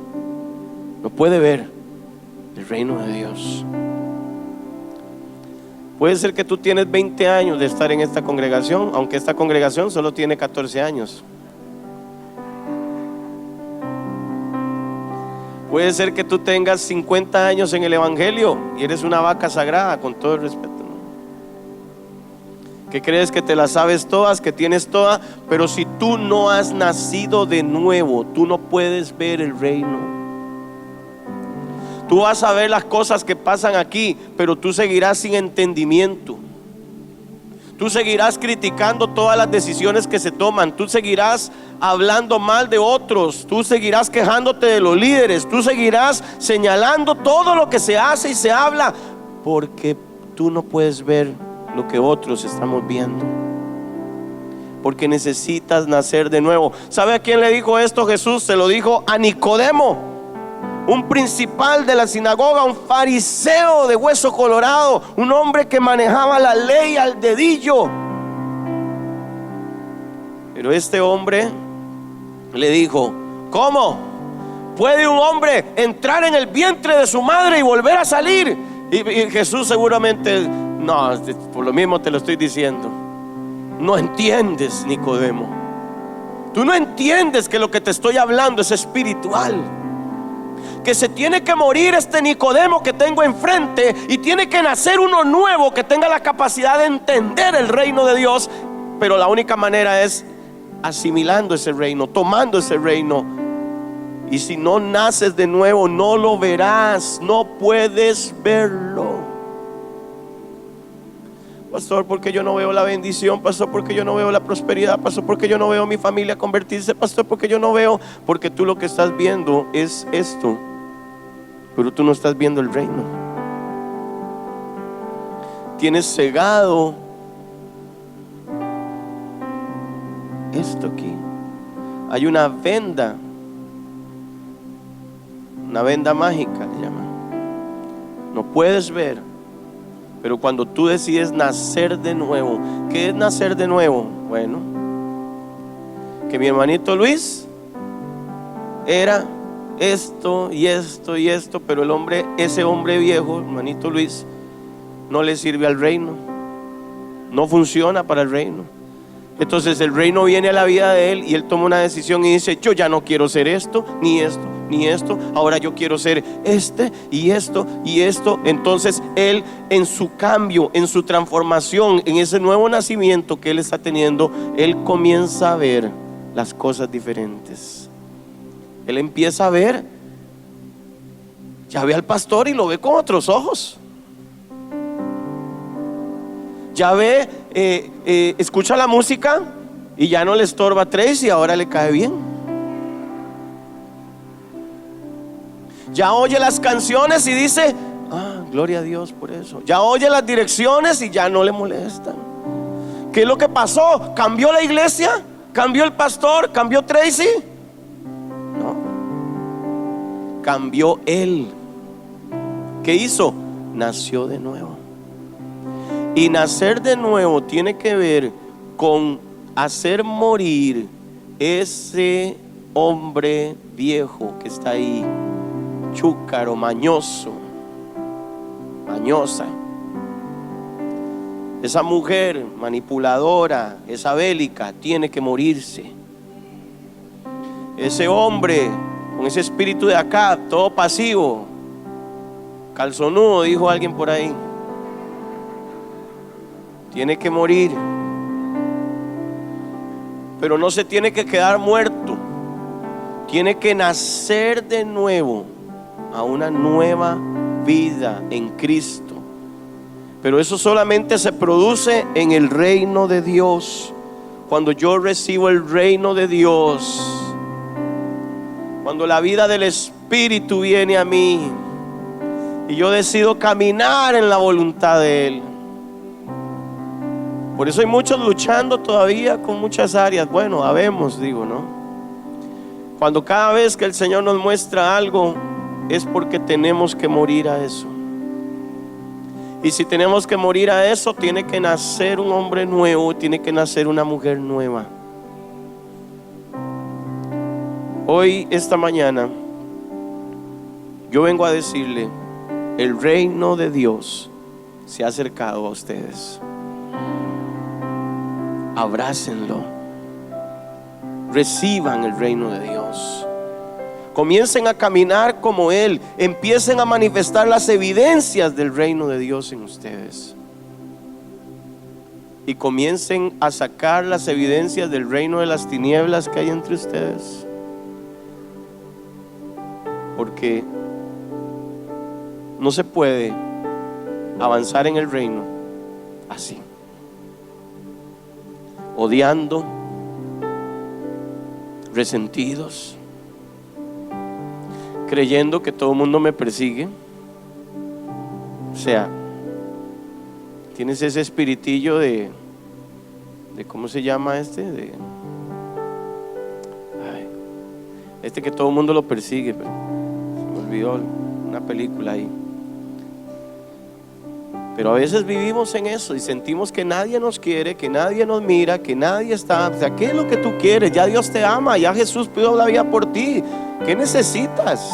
No puede ver el reino de Dios. Puede ser que tú tienes 20 años de estar en esta congregación, aunque esta congregación solo tiene 14 años. Puede ser que tú tengas 50 años en el evangelio y eres una vaca sagrada, con todo el respeto, ¿no? Que crees que te las sabes todas, que tienes todas, pero si tú no has nacido de nuevo, tú no puedes ver el reino. Tú vas a ver las cosas que pasan aquí, pero tú seguirás sin entendimiento. Tú seguirás criticando todas las decisiones que se toman. Tú seguirás hablando mal de otros. Tú seguirás quejándote de los líderes. Tú seguirás señalando todo lo que se hace y se habla, porque tú no puedes ver lo que otros estamos viendo. Porque necesitas nacer de nuevo. ¿Sabe a quién le dijo esto Jesús? Se lo dijo a Nicodemo, un principal de la sinagoga, un fariseo de hueso colorado, un hombre que manejaba la ley al dedillo. Pero este hombre le dijo, ¿cómo puede un hombre entrar en el vientre de su madre y volver a salir? Y Jesús seguramente, no, por lo mismo te lo estoy diciendo. No entiendes, Nicodemo. Tú no entiendes que lo que te estoy hablando es espiritual. Que se tiene que morir este Nicodemo que tengo enfrente y tiene que nacer uno nuevo que tenga la capacidad de entender el reino de Dios. Pero la única manera es asimilando ese reino, tomando ese reino. Y si no naces de nuevo, no lo verás, no puedes verlo. Pastor, porque yo no veo la bendición. Pastor, porque yo no veo la prosperidad. Pastor, porque yo no veo mi familia convertirse. Pastor, porque yo no veo. Porque tú lo que estás viendo es esto, pero tú no estás viendo el reino. Tienes cegado esto aquí. Hay una venda mágica, le llaman. No puedes ver. Pero cuando tú decides nacer de nuevo, ¿qué es nacer de nuevo? Bueno, que mi hermanito Luis era esto y esto y esto, pero ese hombre viejo, hermanito Luis, no le sirve al reino, no funciona para el reino. Entonces el reino viene a la vida de él y él toma una decisión y dice: yo ya no quiero ser esto, ni esto, ni esto. Ahora yo quiero ser este y esto y esto. Entonces él, en su cambio, en su transformación, en ese nuevo nacimiento que él está teniendo, él comienza a ver las cosas diferentes. Él empieza a ver, ya ve al pastor y lo ve con otros ojos. Ya ve, escucha la música y ya no le estorba Tracy, ahora le cae bien. Ya oye las canciones y dice: gloria a Dios por eso. Ya oye las direcciones y ya no le molestan. ¿Qué es lo que pasó? ¿Cambió la iglesia? ¿Cambió el pastor? ¿Cambió Tracy? No. Cambió él. ¿Qué hizo? Nació de nuevo. Y nacer de nuevo tiene que ver con hacer morir ese hombre viejo que está ahí, chúcaro, mañoso, mañosa. Esa mujer manipuladora, esa bélica, tiene que morirse. Ese hombre con ese espíritu de acá, todo pasivo, calzonudo, dijo alguien por ahí, tiene que morir. Pero no se tiene que quedar muerto, tiene que nacer de nuevo a una nueva vida en Cristo. Pero eso solamente se produce en el reino de Dios. Cuando yo recibo el reino de Dios, cuando la vida del Espíritu viene a mí y yo decido caminar en la voluntad de Él. Por eso hay muchos luchando todavía con muchas áreas. Bueno, habemos, digo, ¿no? Cuando cada vez que el Señor nos muestra algo, es porque tenemos que morir a eso. Y si tenemos que morir a eso, tiene que nacer un hombre nuevo, tiene que nacer una mujer nueva. Hoy, esta mañana, yo vengo a decirle: el reino de Dios se ha acercado a ustedes. Abrácenlo, reciban el reino de Dios, comiencen a caminar como Él, empiecen a manifestar las evidencias del reino de Dios en ustedes y comiencen a sacar las evidencias del reino de las tinieblas que hay entre ustedes, porque no se puede avanzar en el reino así, odiando, resentidos, creyendo que todo el mundo me persigue. O sea, tienes ese espiritillo de ¿cómo se llama este? Este que todo el mundo lo persigue, pero se me olvidó una película ahí. Pero a veces vivimos en eso y sentimos que nadie nos quiere, que nadie nos mira, que nadie está. O sea, ¿qué es lo que tú quieres? Ya Dios te ama, ya Jesús pidió la vida por ti. ¿Qué necesitas?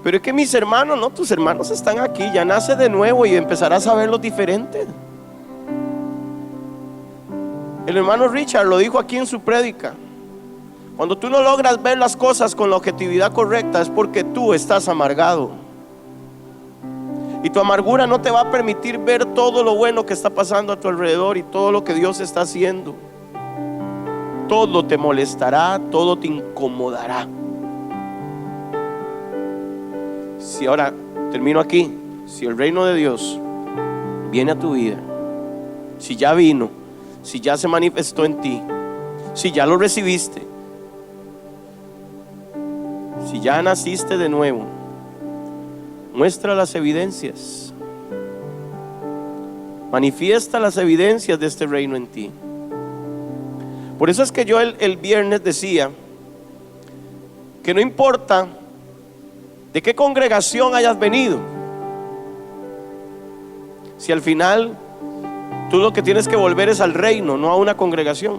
Pero es que mis hermanos, no, tus hermanos están aquí. Ya nace de nuevo y empezarás a verlos diferentes. El hermano Richard lo dijo aquí en su prédica: cuando tú no logras ver las cosas con la objetividad correcta, es porque tú estás amargado. Y tu amargura no te va a permitir ver todo lo bueno que está pasando a tu alrededor y todo lo que Dios está haciendo. Todo te molestará, todo te incomodará. Si ahora termino aquí, si el reino de Dios viene a tu vida, si ya vino, si ya se manifestó en ti, si ya lo recibiste, si ya naciste de nuevo, muestra las evidencias, manifiesta las evidencias de este reino en ti. Por eso es que yo el viernes decía que no importa de qué congregación hayas venido, si al final tú lo que tienes que volver es al reino, no a una congregación.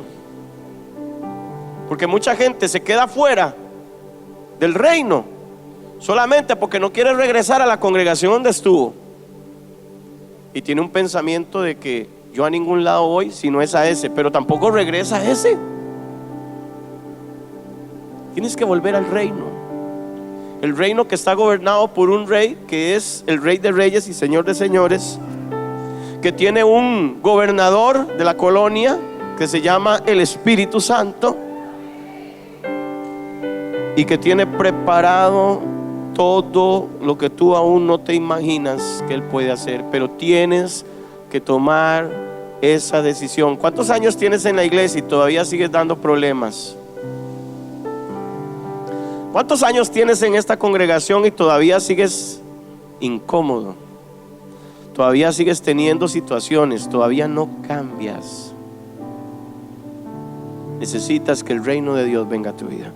Porque mucha gente se queda fuera del reino solamente porque no quiere regresar a la congregación donde estuvo. y tiene un pensamiento de que yo a ningún lado voy si no es a ese, pero tampoco regresa a ese. Tienes que volver al reino. El reino que está gobernado por un rey que es el Rey de Reyes y Señor de Señores, que tiene un gobernador de la colonia que se llama el Espíritu Santo, y que tiene preparado todo lo que tú aún no te imaginas que Él puede hacer, pero tienes que tomar esa decisión. ¿Cuántos años tienes en la iglesia y todavía sigues dando problemas? ¿Cuántos años tienes en esta congregación y todavía sigues incómodo? Todavía sigues teniendo situaciones, todavía no cambias. Necesitas que el reino de Dios venga a tu vida.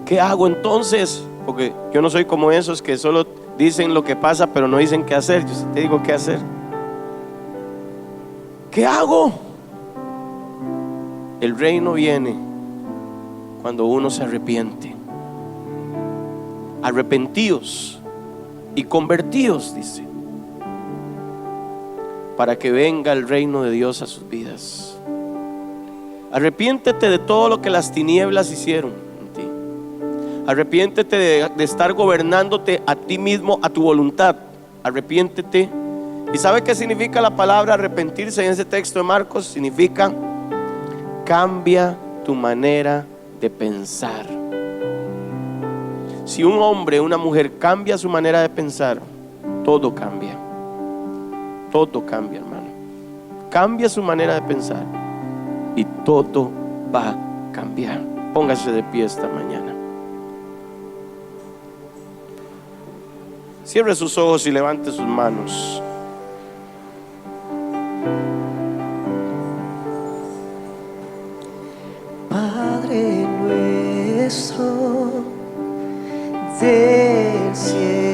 ¿Qué hago entonces? Porque yo no soy como esos que solo dicen lo que pasa pero no dicen qué hacer. Yo sí te digo qué hacer. ¿Qué hago? El reino viene cuando uno se arrepiente. Arrepentíos y convertíos, dice, para que venga el reino de Dios a sus vidas. Arrepiéntete de todo lo que las tinieblas hicieron en ti. Arrepiéntete de estar gobernándote a ti mismo, a tu voluntad. Arrepiéntete. ¿Y sabe qué significa la palabra arrepentirse en ese texto de Marcos? Significa cambia tu manera de pensar. Si un hombre o una mujer cambia su manera de pensar, todo cambia. Todo cambia, hermano. Cambia su manera de pensar y todo va a cambiar. Póngase de pie esta mañana. Cierre sus ojos y levante sus manos. Padre nuestro del cielo,